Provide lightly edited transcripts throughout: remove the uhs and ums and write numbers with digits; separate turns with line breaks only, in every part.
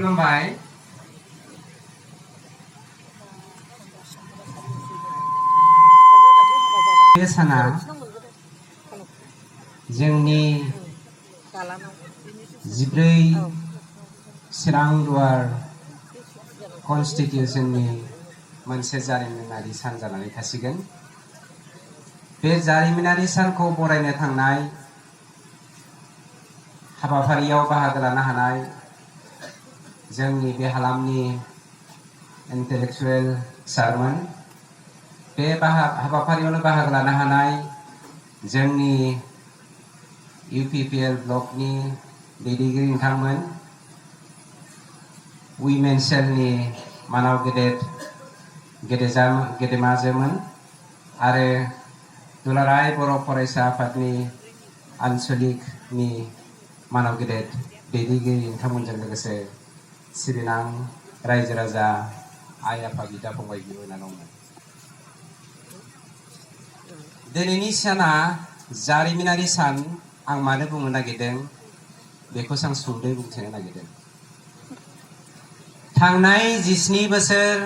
खुलुमबाय बे साना जोंनि 14 चिरांदुवार कन्स्टिटिउसननि मोनसे जारिमिनारि सान जानानै थासिगोन। बे जारिमिनारि सानखौ बरायनो थांनाय हाबाफारियाव बाहागो लानो हानाय जोंनि बे हालामनि इन्टेलेक्चुएल सारमोन, बे हाबाफारियावनो बाहागो लानो हानाय जोंनि UPPL ब्लकनि दैदेनगिरि नोंथांमोन, उइमेन सेलनि मानाव गेदेमाजोमोन आरो दुलाराय बर' फरायसा आफादनि आनसलिकनि मानाव गेदेर दैदेनगिरि नोंथांमोनजों लोगोसे सिबिनां रायजो राजा, आइ आफा, बिदा फंबाय, बिब' बिनानावमोन। दिनैनि साना जारिमिनारि सान। आं मानो बुंनो नागिरदों बेखौसो आं सुंद'यै बुंथिनो नागिरदों। थांनाय 17 बोसोर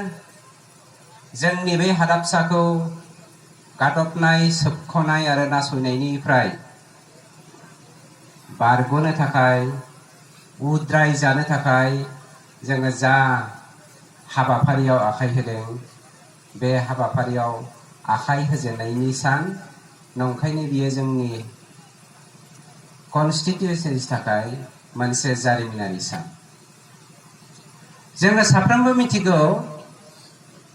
जोंनि बे हादाबसाखौ गादबनाय, सोबख'नाय आरो नासयनायनिफ्राय बारग'नो थाखाय, उद्राय जानो थाखाय जोङो जा हाबाफारियाव आखाइ होदों, बे हाबाफारियाव आखाइ होजेननायनि सान, नंखायनो बियो जोंनि कन्स्टिटिउसननि थाखाय मोनसे जारिमिनारि सान। जोङो साफ्रोमबो मिथिगौ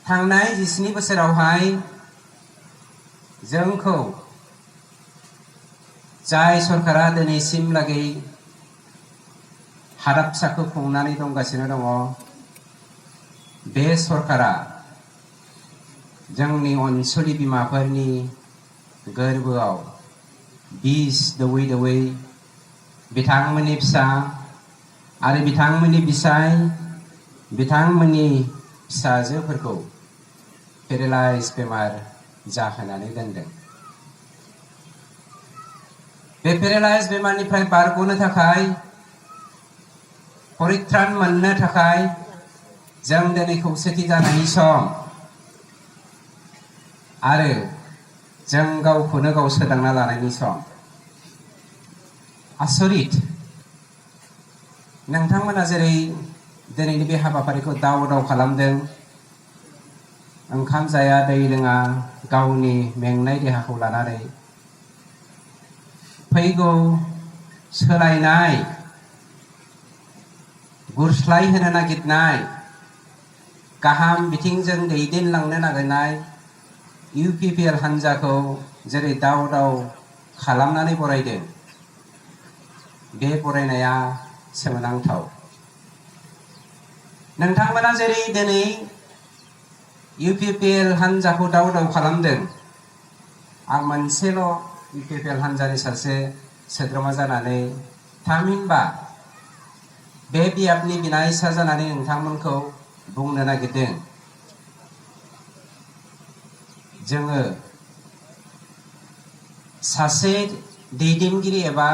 थांनाय 17 बोसोरावहाय जोंखौ जाय सरकारा दिनैसिमलागै हादाबसाखौ खुंनानै दंगासिनो दङ, बे सरकारा जोंनि अनसुलि बिमाफोरनि गोरबोआव बिस दौयै दौयै बिथांमोननि फिसा आरो बिथांमोननि बिसाय, बिथांमोननि फिसाजोफोरखौ पेरालाइज बेमार जाहोनानै दोनदों। बे पेरालाइज बेमारनिफ्राय बारग'नो थाखाय, परित्रान मोननो थाखाय जों दिनै खौसेथि जानायनि सम आरो जों गावखौनो गाव सोदांना लानायनि सम। आसरित, नोंथांमोना जेरै दिनैनि बे हाबाफारिखौ दाव दाव खालामदों, ओंखाम जाया दै लोङा गावनि मेंनाय देहाखौ लानानै फैगौ सोलायनाय, गुरस्लाय होनो नागिरनाय, गाहाम बिथिंजों दैदेनलांनो नागिरनाय UPPL हान्जाखौ जेरै दाव दाव खालामनानै बरायदों, बे बरायनाया सोमोनांथाव। नोंथांमोना जेरै दिनै UPPL हान्जाखौ दाव दाव खालामदों, आं मोनसेल' UPPL हान्जानि सासे सोद्रोमा जानानै, थामहिनबा बे बियाबनि बिनायसा जानानै नोंथांमोनखौ बुंनो नागिरदों, जोङो सासे दैदेनगिरि एबा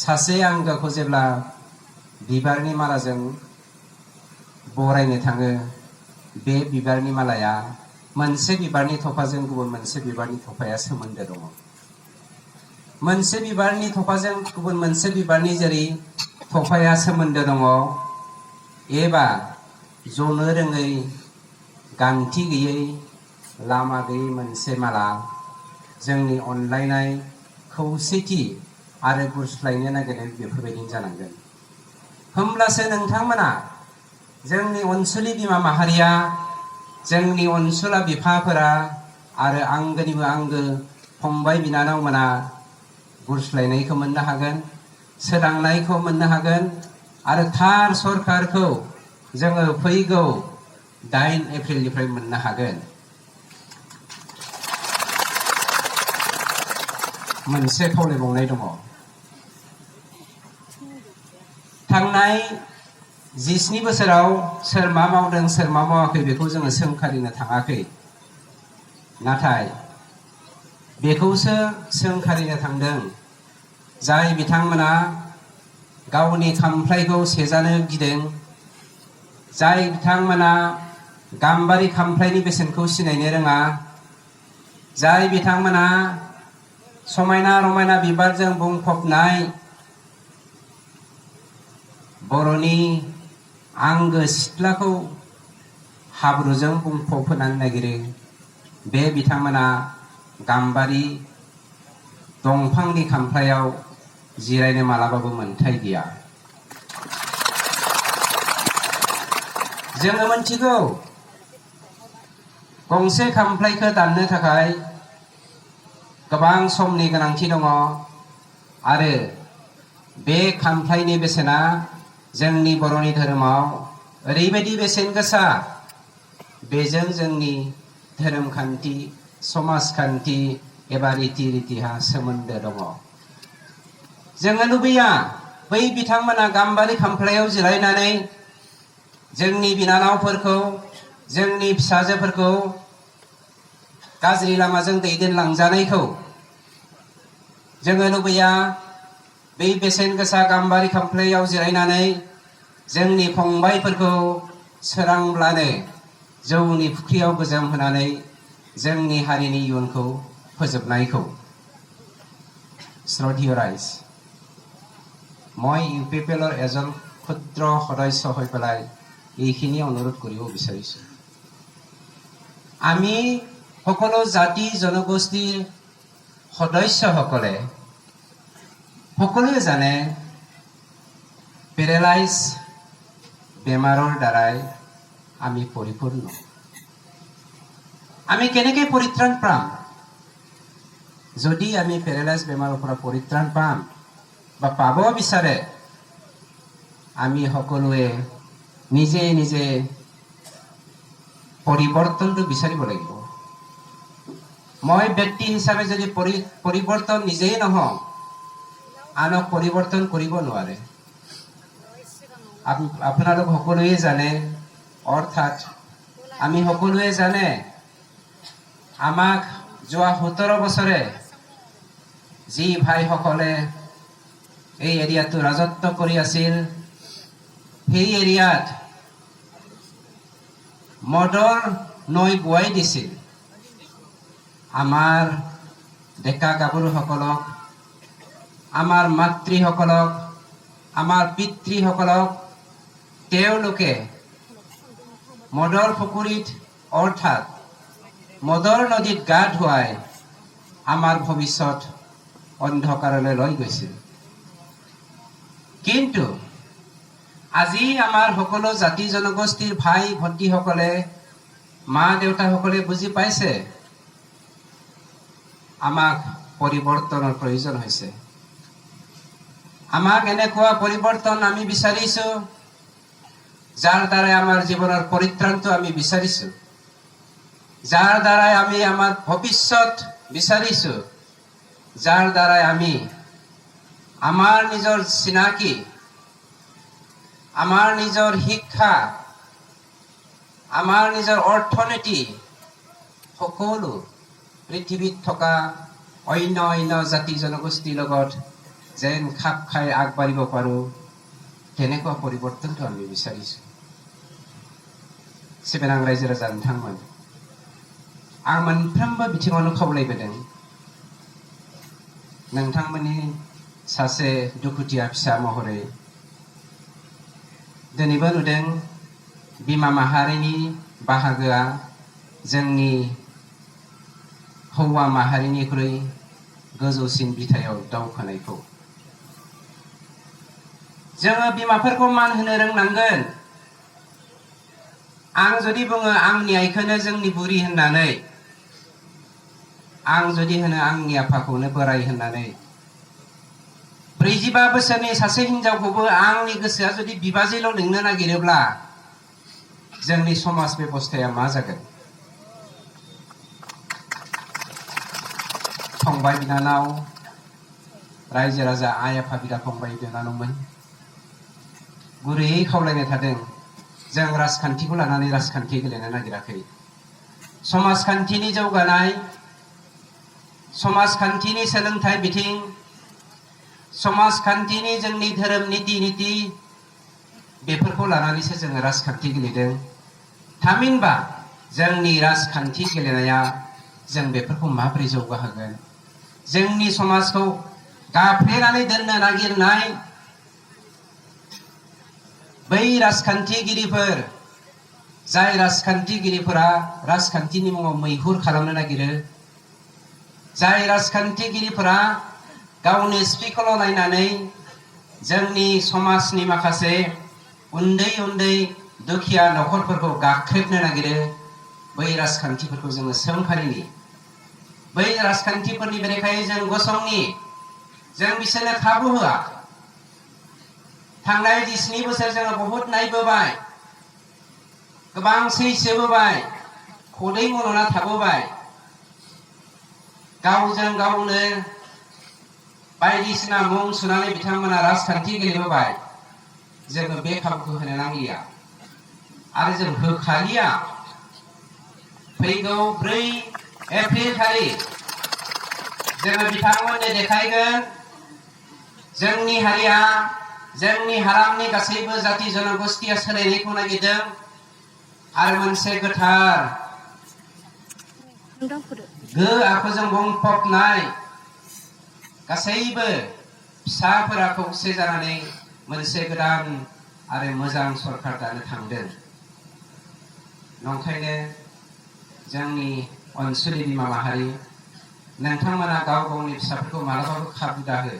सासे आंगोखौ जेब्ला बिबारनि मालाजों बरायनो थाङो, बे बिबारनि मालाया मोनसे बिबारनि थफाजों गुबुन मोनसे बिबारनि थफाया सोमोन्दो दङ। मोनसे बिबारनि थफाजों गुबुन मोनसे बिबारनि जेरै थफाया सोमोन्दो दङ, एबा जनो रोङै, गांथि गैयै, लामा गैयै मोनसे माला जोंनि अनलायनाय, खौसेथि आरो गुरस्लायनो नागिरनाय बेफोरबायदिनो जानांगोन। होमब्लासो नोंथांमोना, जोंनि अनसुलि बिमा माहारिया, जोंनि अनसुला बिफाफोरा आरो आंगोनिबो आंगो फंबाय बिनानावमोना गुरस्लायनायखौ मोननो हागोन, सोदांनायखौ मोननो हागोन आरो थार सरकारखौ जोङो फैगौ 8 एप्रिलनिफ्राय मोननो हागोन। मोनसे खावलायबावनाय दङ। थांनाय 17 बोसोराव सोर मा मावदों, सोर मा मावाखै बेखौ जोङो सोंखारिनो थाङाखै, नाथाय बेखौसो सोंखारिनो थांदों जाय बिथांमोना गावनि खामफ्लायखौ सेजानो गिदों, जाय बिथांमोना गाम्बारि खामफ्लायनि बेसेनखौ सिनायनो रोङा, जाय बिथांमोना समायना रमायना बिबारजों बुंफबनाय बर'नि आंगो सिथ्लाखौ हाब्रुजों बुंफबहोनो नागिरो, बे बिथांमोना गाम्बारि दंफांनि खामफ्लायाव जिरायनो मालाबाबो मोन्थाय गैया। जोङो मोनथिगौ गंसे खामफ्लायखौ दाननो थाखाय गोबां समनि गोनांथि दङ आरो बे खामफ्लायनि बेसेना जोंनि बर'नि धोरोमाव ओरैबायदि बेसेन गोसा, बेजों जोंनि धोरोमखान्थि, समाजखान्थि एबा रिति रितिहा सोमोन्दो दङ। जोङो लुबैया बै बिथांमोना गाम्बारि खामफ्लायाव जिरायनानै जोंनि बिनानावफोरखौ, जोंनि फिसाजोफोरखौ गाज्रि लामाजों दैदेनलांजानायखौ जोङो लुबैया बै बेसेन गोसा गाम्बारि खामफ्लायाव जिरायनानै जोंनि फंबायफोरखौ सोरांब्लानो जौनि फुख्रियाव गोजोम होनानै जोंनि हारिनि इयुनखौ फोजोबनायखौ। শ্ৰদ্ধেয় ৰাইজ, মই ইউপিপিএলৰ এজন ক্ষুদ্ৰ সদস্য হৈ পেলাই এইখিনি অনুৰোধ কৰিব বিচাৰিছোঁ। আমি সকলো জাতি জনগোষ্ঠীৰ সদস্যসকলে সকলোৱে জানে পেৰালাইজ বেমাৰৰ দ্বাৰাই আমি পৰিপূৰ্ণ। আমি কেনেকৈ পৰিত্ৰাণ পাম? যদি আমি পেৰালাইজ বেমাৰৰ পৰা পৰিত্ৰাণ পাম বা পাব বিচাৰে, আমি সকলোৱে নিজে নিজে পৰিৱৰ্তনটো বিচাৰিব লাগিব। মই ব্যক্তি হিচাপে যদি পৰিৱৰ্তন নিজেই নহওঁ, আনক পৰিৱৰ্তন কৰিব নোৱাৰে। আপোনালোক সকলোৱে জানে, অৰ্থাৎ আমি সকলোৱে জানে, আমাক যোৱা 17 বছৰে যি ভাইসকলে এই এৰিয়াটো ৰাজত্ব কৰি আছিল, সেই এৰিয়াত মদৰ নৈ বোৱাই দিছিল। আমাৰ ডেকা গাভৰুসকলক, আমাৰ মাতৃসকলক, আমাৰ পিতৃসকলক তেওঁলোকে মদৰ পুখুৰীত অৰ্থাৎ মদৰ নদীত গা ধুৱাই আমাৰ ভৱিষ্যত অন্ধকাৰলৈ লৈ গৈছিল। কিন্তু আজি আমাৰ সকলো জাতি জনগোষ্ঠীৰ ভাই ভণ্টিসকলে, মা দেউতাসকলে বুজি পাইছে আমাক পৰিৱৰ্তনৰ প্ৰয়োজন হৈছে। আমাক এনেকুৱা পৰিৱৰ্তন আমি বিচাৰিছো যাৰ দ্বাৰাই আমাৰ জীৱনৰ পৰিত্ৰাণটো আমি বিচাৰিছো, যাৰ দ্বাৰাই আমি আমাৰ ভৱিষ্যত বিচাৰিছো, যাৰ দ্বাৰাই আমি আমাৰ নিজৰ চিনাকি, আমাৰ নিজৰ শিক্ষা, আমাৰ নিজৰ অৰ্থনীতি সকলো পৃথিৱীত থকা অন্য অন্য জাতি জনগোষ্ঠীৰ লগত যেন খাপ খাই আগবাঢ়িব পাৰোঁ, তেনেকুৱা পৰিৱৰ্তনটো আমি বিচাৰিছোঁ। सिबिनां रायजो राजा नोंथांमोन, आं मोनफ्रोमबो बिथिङावनो खावलायबोदों नोंथांमोननि सासे दुखुथिया फिसा महरै दिनैबो नुदों बिमा माहारिनि बाहागोआ जोंनि हौवा माहारिनिख्रुइ गोजौसिन बिथायाव दावखोनायखौ। जोङो बिमाफोरखौ मान होनो रोंनांगोन। आं जुदि बुङो आंनि आइखौनो जोंनि बुरि होननानै, आं जुदि होनो आंनि आफाखौनो बोराय होननानै, 45 बोसोरनि सासे हिनजावखौबो आंनि गोसोआ जुदि बिबाजैल' लिंनो नागिरोब्ला जोंनि समाज बेबस्थाया मा जागोन? फंबाय बिनानाव, रायजो राजा, आइ आफा, बिदा फंबाय बिनानावमोन, गुरैयै खावलायनाय थादों, जों राजखान्थिखौ लानानै राजखान्थि गेलेनो नागिराखै। समाजखान्थिनि जौगानाय, समाजखान्थिनि सोलोंथाइ बिथिं, समाजखान्थिनि जोंनि धोरोम नीति बेफोरखौ लानानैसो जोङो राजखान्थि गेलेदों। थामहिनबा जोंनि राजखान्थि गेलेनाया जों बेफोरखौ माबोरै जौगाहोगोन? जोंनि समाजखौ गाफ्लेनानै दोननो नागिरनाय बै राजखान्थिगिरिफोर, जाय राजखान्थिगिरिफोरा राजखान्थिनि मुङाव मैहुर खालामनो नागिरो, जाय राजखान्थिगिरिफोरा गावनि स्पिकल' नायनानै जोंनि समाजनि माखासे उन्दै उन्दै दुखिया न'खरफोरखौ गाख्रेबनो नागिरो, बै राजखान्थिफोरखौ जोङो सोंखारिनि, बै राजखान्थिफोरनि बेरेखायै जों गसंनि, जों बिसोरनो खाबु होआ। थांनाय 19 बोसोर जोङो बहुत नायबोबाय, गोबां सैसोबोबाय, खदै मन'ना थाबोबाय, गावजों गावनो बायदिसिना मुं सुनानै बिथांमोना राजखान्थि गेलेबोबाय। जोङो बे खाबुखौ होनो नांलिया आरो जों होखालिया। फैगौ 4 एप्रिल खालि जोङो बिथांमोननो देखायगोन जोंनि हारिया, जोंनि हालामनि गासैबो जाति जनगोष्ठीया सोलायनायखौ नागिरदों आरो मोनसे गोथार आखुजों बुंफबनाय गासैबो फिसाफोरा खौसे जानानै मोनसे गोदान आरो मोजां सरकार दानो थांदों। नंखायनो जोंनि अनसुलि बिमा माहारि, नोंथांमोना गाव गावनि फिसाफोरखौ मालाबाबो खाबु दाहो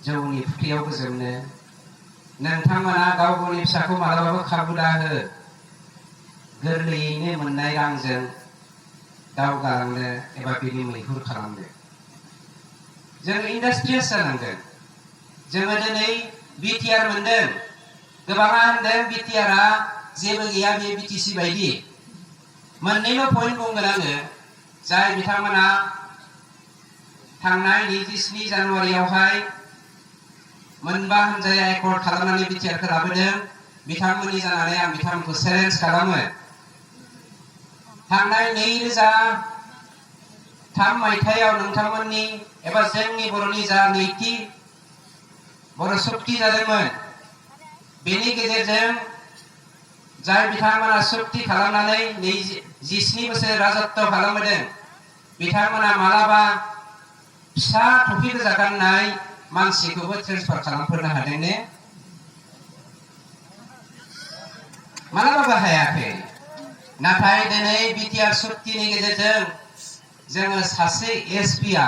जौनि फुख्रियाव गोजोमनो। नोंथांमोना गाव गावनि फिसाखौ मालाबाबो खाबु दाहो गोरलैयैनो मोननाय रांजों दावगालांनो एबा बिनि मैहुर खालामनो। जों इन्डास्ट्रियास जानांगोन। जोङो दिनै बिटिआर मोनदों, गोबाङा होनदों बिटिआरआ जेबो गैया, बे बिटिसि बायदि। मोननैल' पइन्ट बुंगोन आङो। जाय बिथांमोना थांनाय 27 जानुवारियावहाय मोनबा हानजाया एकर्ड खालामनानै बिटिआरखौ लाबोदों, बिथांमोननि जानानै आं बिथांमोनखौ चेलेन्ज खालामो। थांनाय 2003 मायथाइयाव नोंथांमोननि एबा जोंनि बर'नि जा नैथि बर' सुक्ति जादोंमोन, बेनि गेजेरजों जाय बिथांमोना सुक्ति खालामनानै 19 बोसोर राजत्व खालामबोदों, बिथांमोना मालाबा फिसा टफि गोजा गाननाय मानसिखौबो ट्रेन्सफार खालामफोरनो हादों ने? मालाबाबो हायाखै। नाथाय दिनै बिटिआर सुक्तिनि गेजेरजों जोङो सासे एसपिआ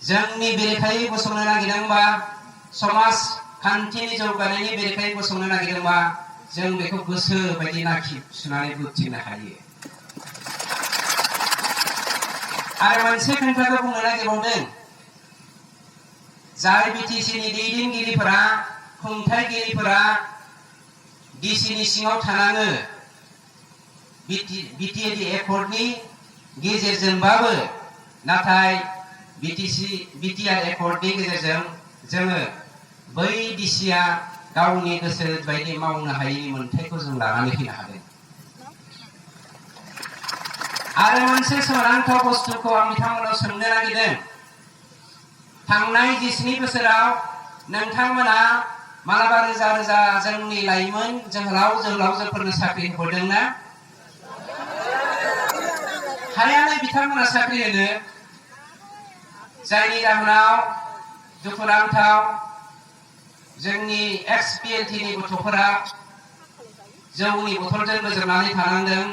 जोंनि बेरेखायै गसंनो नागिरदोंबा, समाजखान्थिनि जौगानायनि बेरेखायै गसंनो नागिरदोंबा, जों बेखौ गोसो बायदि नाखि सुनानै बुथिनो हायो। आरो मोनसे खोथाखौ बुंनो नागिरबावदों, जाय बिटिसिनि दैदेनगिरिफोरा, खुंथायगिरिफोरा डिसिनि सिङाव थानाङो, बिटिएडि एकर्डनि गेजेरजोंबाबो, नाथाय बिटिआर एकर्डनि गेजेरजों जोङो बै डिसिआ गावनि गोसो बायदि मावनो हायैनि मोन्थायखौ जों लानानै फैनो हादों। आरो मोनसे सोमोनांथाव बुस्थुखौ आं बिथांमोनाव सोंनो नागिरदों। थांनाय 19 बोसोराव नोंथांमोना मालाबा रोजा रोजा जोंनि लाइमोन जोहोलाव जोहोलावजोफोरनो साख्रि हरदोंना? हायानो बिथांमोना साख्रि होनो। जायनि जाहोनाव दुखुनांथाव जोंनि एक्स-पिएलटिनि गथ'फोरा जौनि बथलजों गोजोमनानै थानांदों,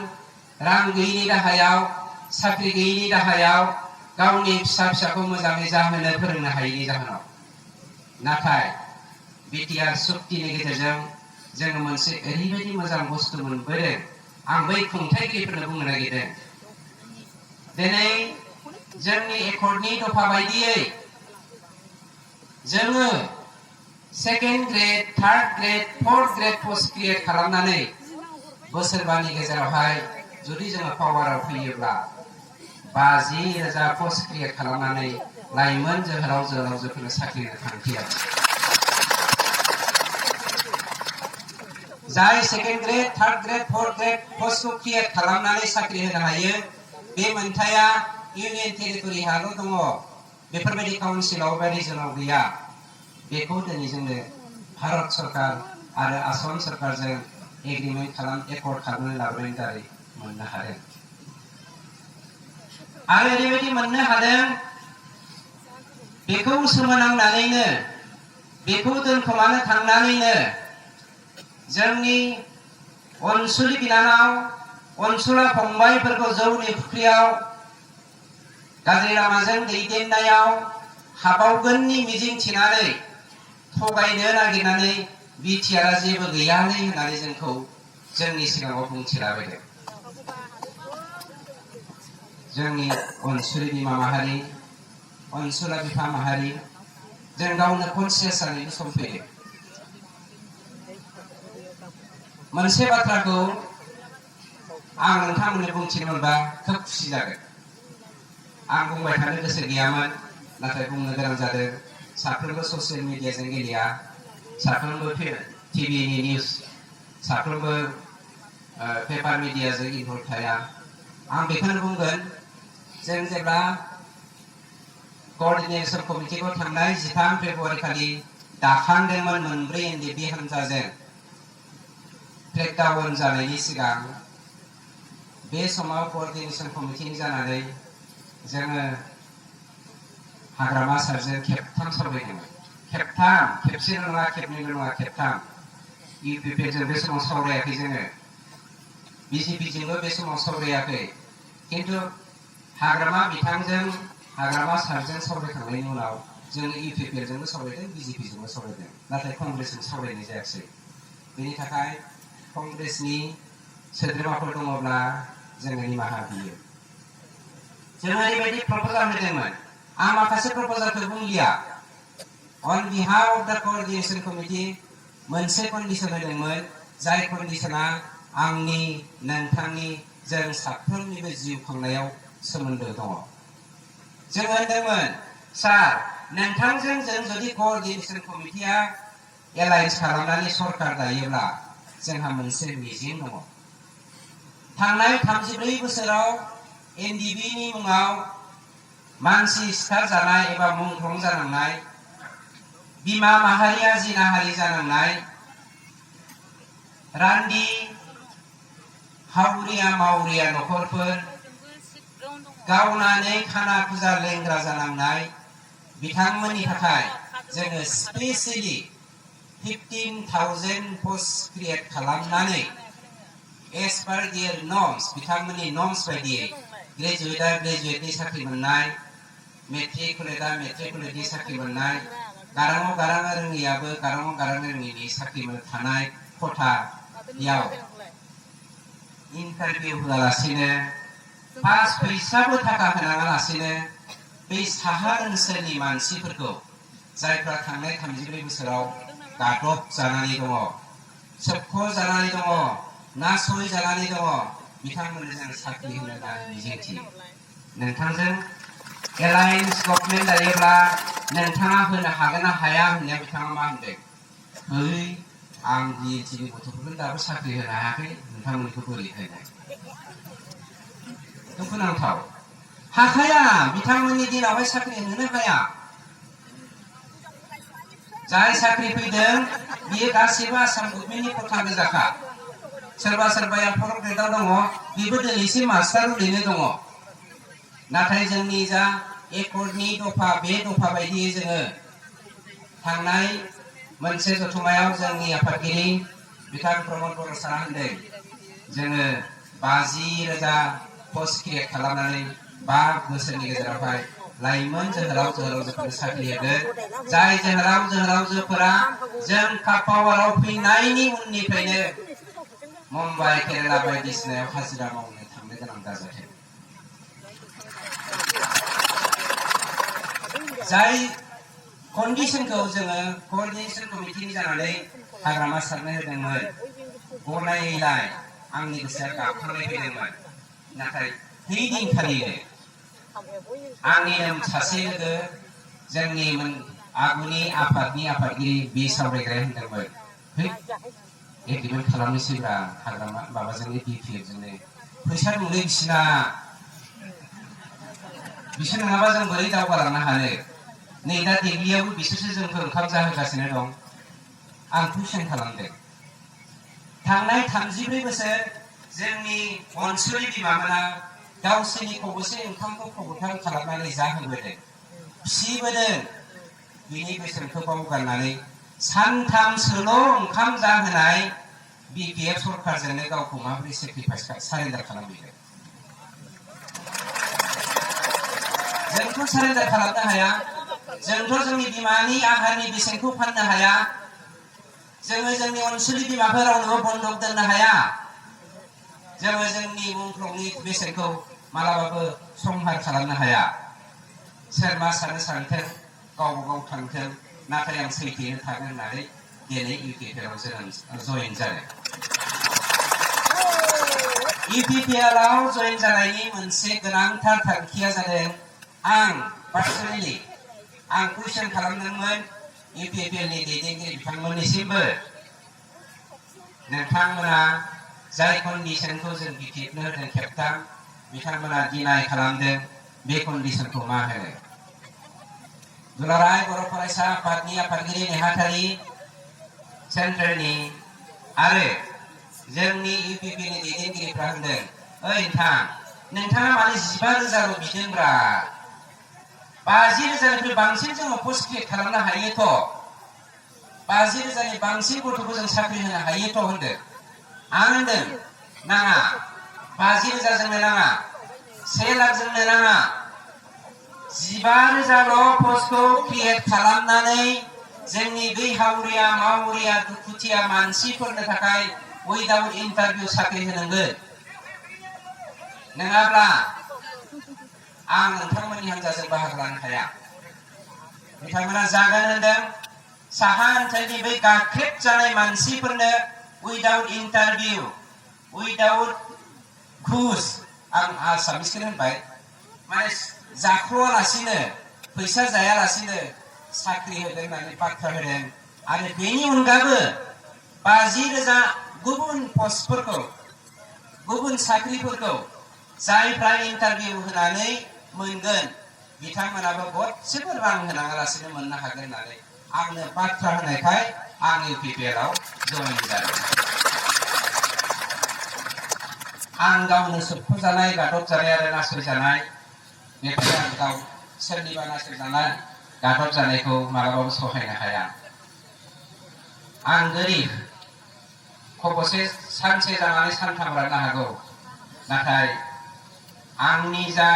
रां गैयिनि दाहायाव, साख्रि गैयिनि दाहायाव, गावनि फिसाखौ मोजाङै जाहोनो फोरोंनो हायैनि जाहोनाव। नाथाय बिटिआर सुक्तिनि गेजेरजों जोङो मोनसे ओरैबायदि मोजां बुस्थु मोनबोदों। आं बै खुंथायगिरिफोरनो बुंनो नागिरदों, दिनै जोंनि एकर्डनि दफा बायदियै जोङो 2nd grade, 3rd grade, 4th grade first create खालामनानै बोसोरबानि गेजेरावहाय जुदि जोङो पावाराव फैयोब्ला 50,000 पस्ट क्रिएट खालामनानै लाइमोन जोहोलाव जोहोलावजोफोरनो साख्रि होनो थांखिया। जाय 2nd grade, 3rd grade, 4th grade पस्टखौ क्रिएट खालामनानै साख्रि होनो हायो, बे मोनथाया इउनियन टेरिटरिहाल' दङ। बेफोरबायदि काउन्सिलाव बा रिजनाव गैया बेखौ दिनै जोंनो भारत सरकार आरो आसाम सरकारजों एग्रिमेन्ट एकर्ड खालामनानै लाबोनायनि दारै मोननो हादों आरो ओरैबायदि मोननो हादों बेखौ सोमोनांनानैनो बेखौ दोनखोमानो थांनानैनो जोंनि अनसुलि बिनानाव अनसुला फंबायफोरखौ जौनि फुख्रियाव गाज्रि लामाजों दैदेननायाव हाबावगोननि मिजिं थिनानै थगायनो नागिरनानै बिटिआरआ जेबो गैयालै होननानै जोंखौ जोंनि सिगाङाव बुंथिलाबायदों जोंनि अनसुलि बिमा माहारि अनसुला बिफा माहारि जों गावनो कनसियास जानायनि सम फैदों मोनसे बाथ्राखौ आं नोंथांमोननो बुंथिनो मोनबा खोब खुसि जागोन आं बुंबाय थानो गोसो गैयामोन नाथाय बुंनो गोनां जादों साफ्रोमबो ससियेल मिडियाजों गेलेया साफ्रोमबो टिभिनि निउज साफ्रोमबो पेपार मिडियाजों इनभल्भ थाया आं बेखौनो बुंगोन जों जेब्ला कोअर्डिनेशन कमिटिखौ थांनाय 13 फेब्रुवारि खालि दाखांदोंमोन मोनब्रै एनडिपि हानजाजों ब्रेकडाउन जानायनि सिगां बे समाव कोअर्डिनेशन कमिटिनि जानानै जोङो हाग्रामा सारजों खेबथाम सावरायदोंमोन खेबसेल' नङा खेबनैल' नङा खेबथाम इउपिपिएलजों बे समाव सावरायाखै जोङो बिजेपिजोंबो बे समाव सावरायाखै किन्तु हाग्रामा बिथांजों हाग्रामा सारजों सावरायखांनायनि उनाव जोङो इउपिपिएलजोंबो सावरायदों बिजेपिजोंबो सावरायदों नाथाय कंग्रेसजों सावरायनाय जायाखै बेनि थाखाय कंग्रेसनि सोद्रोमाफोर दङब्ला जोङो निमाहा बियो जों ओरैबायदि प्रप'जाल होदोंमोन आं माखासे प्रप'जालखौ बुंलिया अन बिहाफ अफ द कोअर्डिनेशन कमिटि मोनसे कन्डिशन होदोंमोन जाय कन्डिशना आंनि नोंथांनि जों साफ्रोमनिबो जिउ खांनायाव सोमोन्दो दङ जों होनदोंमोन सार नोंथांजों जों जुदि कोअर्डिनेशन कमिटिया एलायन्स खालामनानै सरकार दायोब्ला जोंहा मोनसे मिजिं दङ थांनाय 34 बोसोराव एनडिबिनि मुङाव मानसि सिथारजानाय एबा मुंख्लं जानांनाय बिमा माहारिया जिनाहारि जानांनाय रान्दि हावरिया मावरिया नखरफोर गावनानै खाना फुजा लेंग्रा जानांनाय बिथांमोननि थाखाय जोङो स्पेसियली 15,000 पोस्ट क्रिएट खालामनानै एस पार देयर नर्म्स बिथांमोननि नर्म्स बायदियै ग्रेजुवेटआ ग्रेजुवेटनि साख्रि मोननाय मेट्रिकुलेटआ मेट्रिकुलेटनि साख्रि मोननाय गाराङाव गारां रोङैयाबो गाराङाव गारां रोङैनि साख्रि थानाय खथायाव इन्टारभिउ होआलासिनो पास फैसाबो थाखा होनाङालासिनो बै साहा ओनसोलनि मानसिफोरखौ जायफ्रा थांनाय 34 बोसोराव गादब जानानै दङ सोबख' जानानै दङ नासय जानानै दङ बिथांमोननो जों साख्रि होनो मिजिंथियो नोंथांजों एलायन्स गभर्नमेन्ट दायोब्ला नोंथाङा होनो हागोन ना हाया होननाया बिथाङा मा होनदों है आं बिएटिनि गथ'फोरखौ दाबो साख्रि होनो हायाखै नोंथांमोनखौ बोरै होनो दुखुनांथाव हाखाया बिथांमोननि दिनावहाय साख्रि होनो हाया जाय साख्रि फैदों बियो गासिबो आसाम गभर्नमेन्टनि खथा गोजाखा सोरबा सोरबाया 4th ग्रेडआव दङ बेबो दिनैसिम मास्टार ओरैनो दङ नाथाय जोंनि जा एकर्डनि दफा बे दफा बायदियै जोङो थांनाय मोनसे जथुमायाव जोंनि आफादगिरि बिथां प्रमद बर' सारा होनदों जोङो 50,000 पोस्ट क्रिएट खालामनानै 5 बोसोरनि गेजेरावहाय लाइमोन जोहोलाव जोहोलावजोफोरनो साख्रि होगोन जाय जोहोलाव जोहोलावजोफोरा जों पावाराव फैनायनि उननिफ्रायनो मुम्बाइ केरेला बायदिसिनायाव हाजिरा मावनो थांनो गोनां जाजाथों जाय कन्डिशनखौ जोङो कोअर्डिनेशन कमिटिनि जानानै हाग्रामा सारनो होदोंमोन गनायैलाय आंनि गोसोआ गाबखांनाय फैदोंमोन नाथाय बै दिनखालिनो आंनिनो सासे लोगो जोंनि आगुनि आफादनि आफादगिरि बे सावरायग्राया होनदोंमोन एग्रिमेन्ट खालामनोसैब्रा हाग्रामा माबाजोंनो बिपिएफजोंनो फैसा दंलै बिसिना बिसोर नङाबा जों बोरै दावगालांनो हानो नै दा दिल्लीयावबो बिसोरसो जोंखौ ओंखाम जाहोगासिनो दं आं कुइसन खालामदों थांनाय 34 बोसोर जोंनि अनसुलि बिमामोना गावसोरनि खबसे ओंखामखौ खबथाम खालामनानै जाहोबोदों फिसिबोदों बिनि बेसेनखौ बावगारनानै सानथामसोल' ओंखाम जाहोनाय बिपिएफ सरकारजोंनो गावखौ माबोरै सेक्रिफाइस सारेन्डार खालामहैदों जोंथ' सारेन्डार खालामनो हाया जोंथ' जोंनि बिमानि आहारनि बेसेनखौ फाननो हाया जोङो जोंनि अनसुलि बिमाफोरावनो बन्दक दोननो हाया जोङो जोंनि मुंख्लंनि बेसेनखौ मालाबाबो संहार खालामनो हाया सोर मा सानो सानथों गावबा गाव थांथों नाथाय आं सैथोयै थागोन होननानै दिनै इउपिपिएलआव जयेन जादों इउपिपिएलआव जयेन जानायनि मोनसे गोनांथार थांखिया जादों आं पार्सनेलि आं कुइसन खालामदोंमोन इउपिपिएलनि दैदेनगिरि बिथांमोननिसिमबो नोंथांमोना जाय कन्डिशनखौ जों बिपिएफनो होदों खेबथाम बिथांमोना डिनाय खालामदों बे कन्डिशनखौ मा होनो दुलाराय बर' फरायसा आफादनि आफादगिरि नेहाथारि सेन्ट्रेलनि आरो जोंनि इउपिपिएलनि दैदेनगिरिफ्रा होनदों ओइ नोंथाङा माने 15,000ल' बिदोंब्रा 50,000निख्रुइ बांसिन जोङो पस्ट क्रिएट खालामनो हायोथ' 50,000नि बांसिन गथ'खौ जों साख्रि होनो हायोथ' होनदों आं होनदों नाङा 50,000 जोंनो नाङा 1 लाख जोंनो नाङा 15,000ल' पस्टखौ क्रिएट खालामनानै जोंनि बै हावरिया मावरिया दुखुथिया मानसिफोरनो थाखाय उइदाउट इन्टारभिउ साख्रि होनांगोन नङाब्ला आं नोंथांमोननि हान्जाजों बाहागो लानो हाया बिथांमोना जागोन होनदों साहा ओनसोलनि बै गाख्रेब जानाय मानसिफोरनो उइदाउट इन्टारभिउ उइदाउट घुस आं आसामिसखौनो होनबाय माने जाख्ल'आलासिनो फैसा जायालासिनो साख्रि होदों होननानै बाथ्रा होदों आरो बेनि अनगाबो 50,000 गुबुन पस्टफोरखौ गुबुन साख्रिफोरखौ जायफ्रा इन्टारभिउ होनानै मोनगोन बिथांमोनाबो गरसेबो रां होनाङालासिनो मोननो हागोन होननानै आंनो बाथ्रा होनायखाय आं इउपिपिएलआव जयेन जादों आं गावनो सोबख'जानाय गादबजानाय आरो नासयजानाय बेनिफ्राय आं गाव सोरनिबा नासयजानाय गादबजानायखौ मालाबाबो सहायनो हाया आं गोरिब खबसे सानसे जानानै सानथाम राननो हागौ नाथाय आंनि जा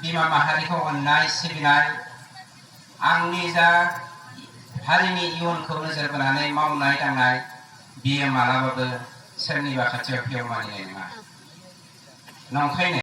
बिमा माहारिखौ अननाय सिबिनाय आंनि जा हारिनि इयुनखौ नोजोर बोनानै मावनाय दांनाय बियो मालाबाबो सोरनिबा खाथियाव फेव मानिनाय नङा नंखायनो